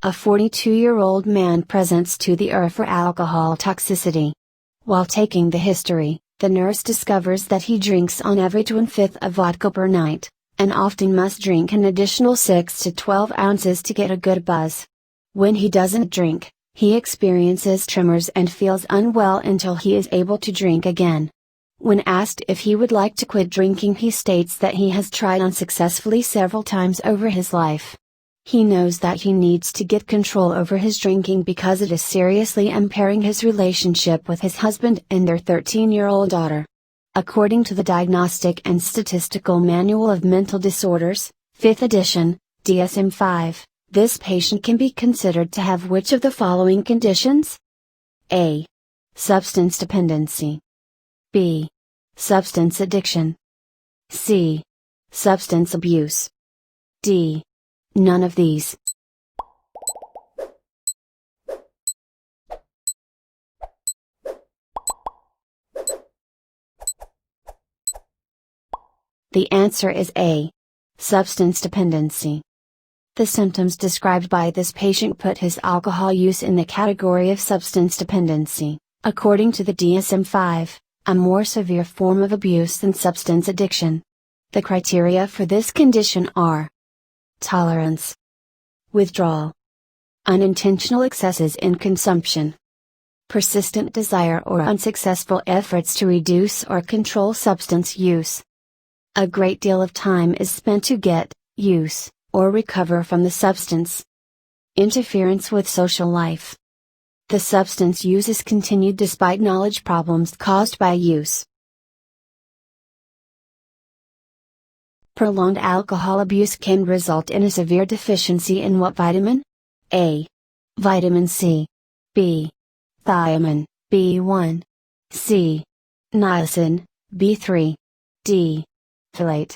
A 42-year-old man presents to the ER for alcohol toxicity. While taking the history, the nurse discovers that he drinks on average 1/5 of vodka per night, and often must drink an additional 6 to 12 ounces to get a good buzz. When he doesn't drink, he experiences tremors and feels unwell until he is able to drink again. When asked if he would like to quit drinking, he states that he has tried unsuccessfully several times over his life. He knows that he needs to get control over his drinking because it is seriously impairing his relationship with his husband and their 13-year-old daughter. According to the Diagnostic and Statistical Manual of Mental Disorders, 5th edition, DSM-5, this patient can be considered to have which of the following conditions? A. Substance dependency. B. Substance addiction. C. Substance abuse. D. None of these. The answer is A. Substance dependency. The symptoms described by this patient put his alcohol use in the category of substance dependency, according to the DSM-5, a more severe form of abuse than substance addiction. The criteria for this condition are: tolerance, withdrawal, unintentional excesses in consumption, persistent desire or unsuccessful efforts to reduce or control substance use. A great deal of time is spent to get, use, or recover from the substance. Interference with social life. The substance use is continued despite knowledge problems caused by use. Prolonged alcohol abuse can result in a severe deficiency in what vitamin? A. Vitamin C. B. Thiamine, B1. C. Niacin, B3. D. Folate.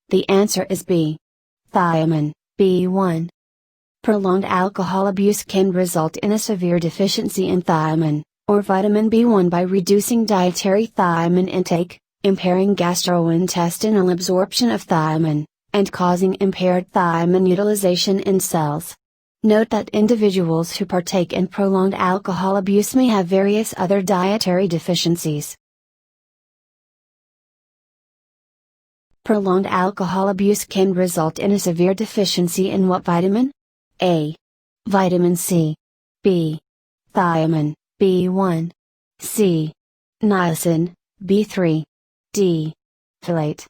The answer is B. Thiamine, B1. Prolonged alcohol abuse can result in a severe deficiency in thiamine, or vitamin B1 by reducing dietary thiamine intake, impairing gastrointestinal absorption of thiamine, and causing impaired thiamine utilization in cells. Note that individuals who partake in prolonged alcohol abuse may have various other dietary deficiencies. Prolonged alcohol abuse can result in a severe deficiency in what vitamin? A. Vitamin C. B. Thiamine, B1. C. Niacin, B3. D. Folate.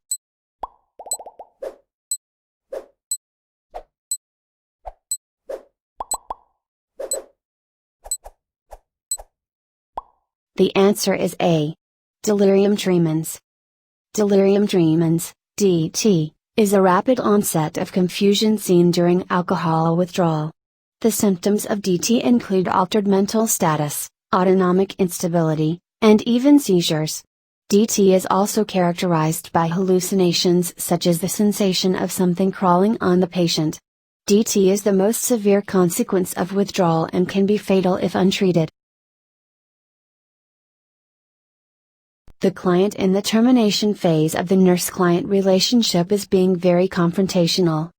The answer is A. Delirium tremens. Delirium tremens, DT, is a rapid onset of confusion seen during alcohol withdrawal. The symptoms of DT include altered mental status, autonomic instability, and even seizures. DT is also characterized by hallucinations such as the sensation of something crawling on the patient. DT is the most severe consequence of withdrawal and can be fatal if untreated. The client in the termination phase of the nurse-client relationship is being very confrontational.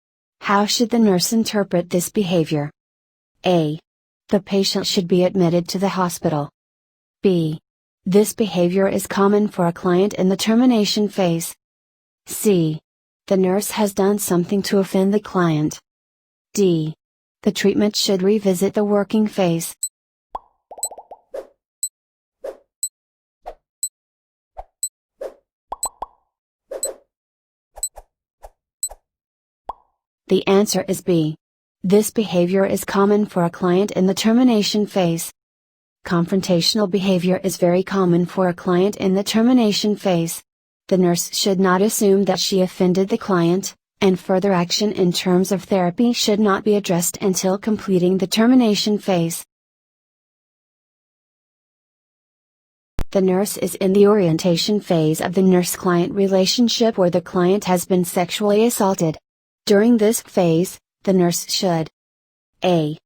How should the nurse interpret this behavior? A. The patient should be admitted to the hospital. B. This behavior is common for a client in the termination phase. C. The nurse has done something to offend the client. D. The treatment should revisit the working phase. The answer is B. This behavior is common for a client in the termination phase. Confrontational behavior is very common for a client in the termination phase. The nurse should not assume that she offended the client, and further action in terms of therapy should not be addressed until completing the termination phase. The nurse is in the orientation phase of the nurse-client relationship where the client has been sexually assaulted. During this phase, the nurse should: A.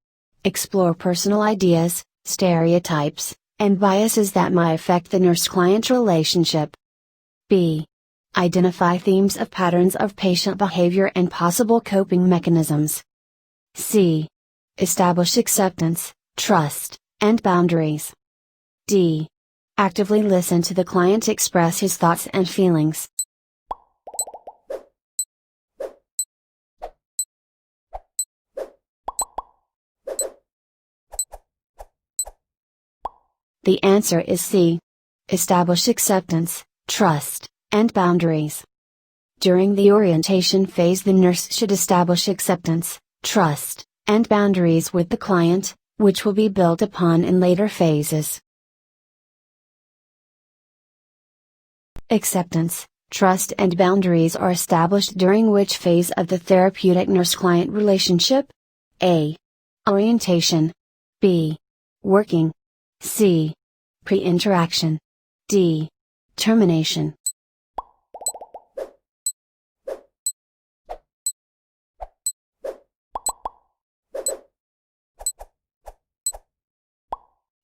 Explore personal ideas, stereotypes, and biases that might affect the nurse-client relationship. B. Identify themes of patterns of patient behavior and possible coping mechanisms. C. Establish acceptance, trust, and boundaries. D. Actively listen to the client express his thoughts and feelings. The answer is C. Establish acceptance, trust, and boundaries. During the orientation phase, the nurse should establish acceptance, trust, and boundaries with the client, which will be built upon in later phases. Acceptance, trust, and boundaries are established during which phase of the therapeutic nurse-client relationship? A. Orientation. B. Working. C. Pre-interaction. D. Termination.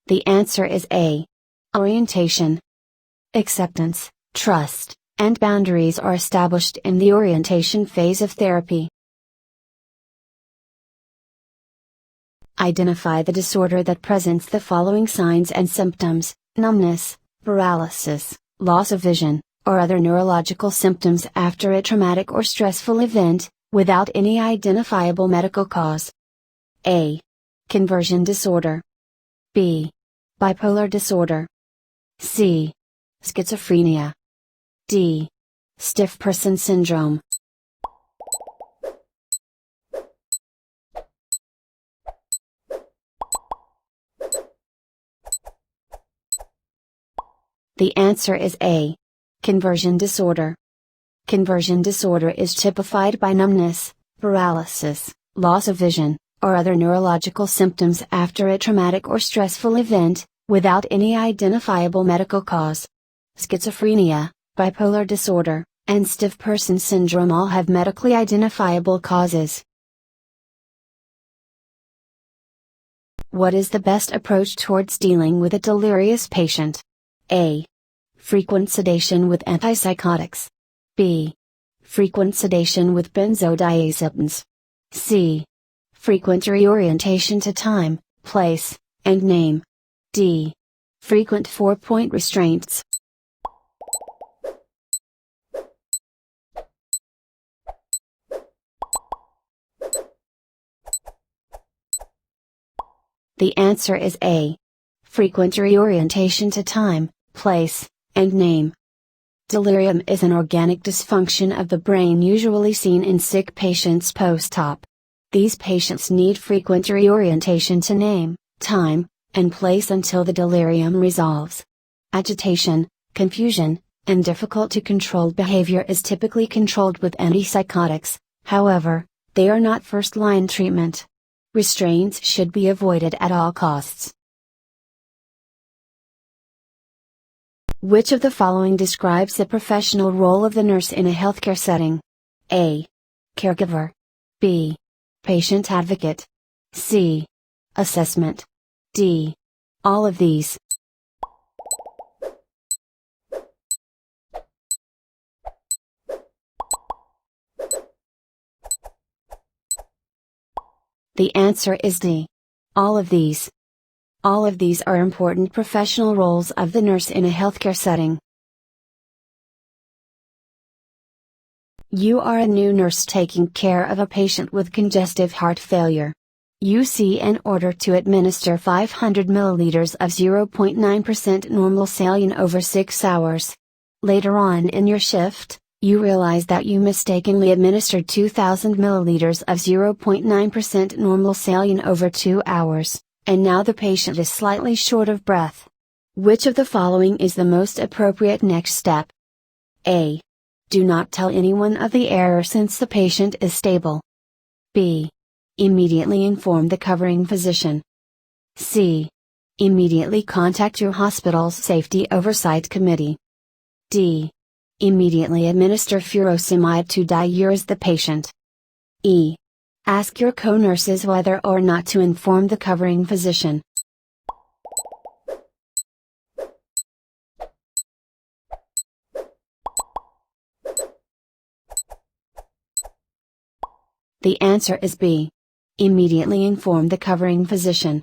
The answer is A. Orientation. Acceptance, trust, and boundaries are established in the orientation phase of therapy. Identify the disorder that presents the following signs and symptoms: numbness, paralysis, loss of vision, or other neurological symptoms after a traumatic or stressful event, without any identifiable medical cause. A. Conversion disorder. B. Bipolar disorder. C. Schizophrenia. D. Stiff person syndrome. The answer is A. Conversion disorder. Conversion disorder is typified by numbness, paralysis, loss of vision, or other neurological symptoms after a traumatic or stressful event, without any identifiable medical cause. Schizophrenia, bipolar disorder, and stiff person syndrome all have medically identifiable causes. What is the best approach towards dealing with a delirious patient? A. Frequent sedation with antipsychotics. B. Frequent sedation with benzodiazepines. C. Frequent reorientation to time, place, and name. D. Frequent 4-point restraints. The answer is A. Frequent reorientation to time, place, and name. Delirium is an organic dysfunction of the brain usually seen in sick patients post-op. These patients need frequent reorientation to name, time, and place until the delirium resolves. Agitation, confusion, and difficult to control behavior is typically controlled with antipsychotics, however, they are not first-line treatment. Restraints should be avoided at all costs. Which of the following describes the professional role of the nurse in a healthcare setting? A. Caregiver. B. Patient advocate. C. Assessment. D. All of these. The answer is D. All of these. All of these are important professional roles of the nurse in a healthcare setting. You are a new nurse taking care of a patient with congestive heart failure. You see an order to administer 500 milliliters of 0.9% normal saline over 6 hours. Later on in your shift, you realize that you mistakenly administered 2000 milliliters of 0.9% normal saline over 2 hours, and now the patient is slightly short of breath. Which of the following is the most appropriate next step? A. Do not tell anyone of the error since the patient is stable. B. Immediately inform the covering physician. C. Immediately contact your hospital's safety oversight committee. D. Immediately administer furosemide to diurese the patient. E. Ask your co-nurses whether or not to inform the covering physician. The answer is B. Immediately inform the covering physician.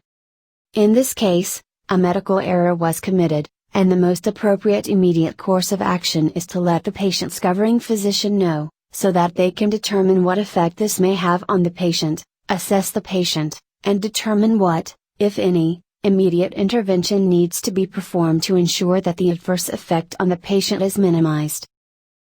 In this case, a medical error was committed, and the most appropriate immediate course of action is to let the patient's covering physician know, so that they can determine what effect this may have on the patient, assess the patient, and determine what, if any, immediate intervention needs to be performed to ensure that the adverse effect on the patient is minimized.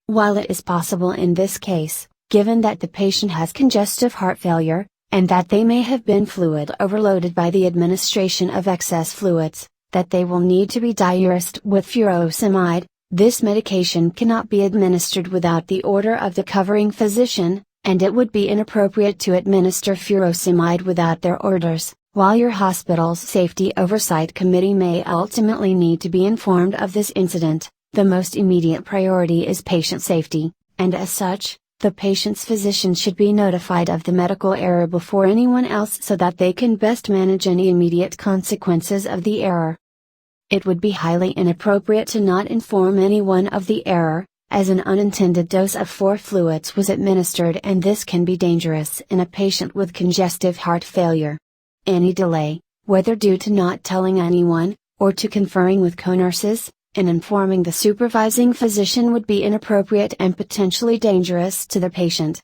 While it is possible in this case, given that the patient has congestive heart failure, and that they may have been fluid overloaded by the administration of excess fluids, that they will need to be diuresed with furosemide, this medication cannot be administered without the order of the covering physician, and it would be inappropriate to administer furosemide without their orders. While your hospital's Safety Oversight Committee may ultimately need to be informed of this incident, the most immediate priority is patient safety, and as such, the patient's physician should be notified of the medical error before anyone else so that they can best manage any immediate consequences of the error. It would be highly inappropriate to not inform anyone of the error, as an unintended dose of 4 fluids was administered, and this can be dangerous in a patient with congestive heart failure. Any delay, whether due to not telling anyone, or to conferring with co-nurses, in informing the supervising physician would be inappropriate and potentially dangerous to the patient.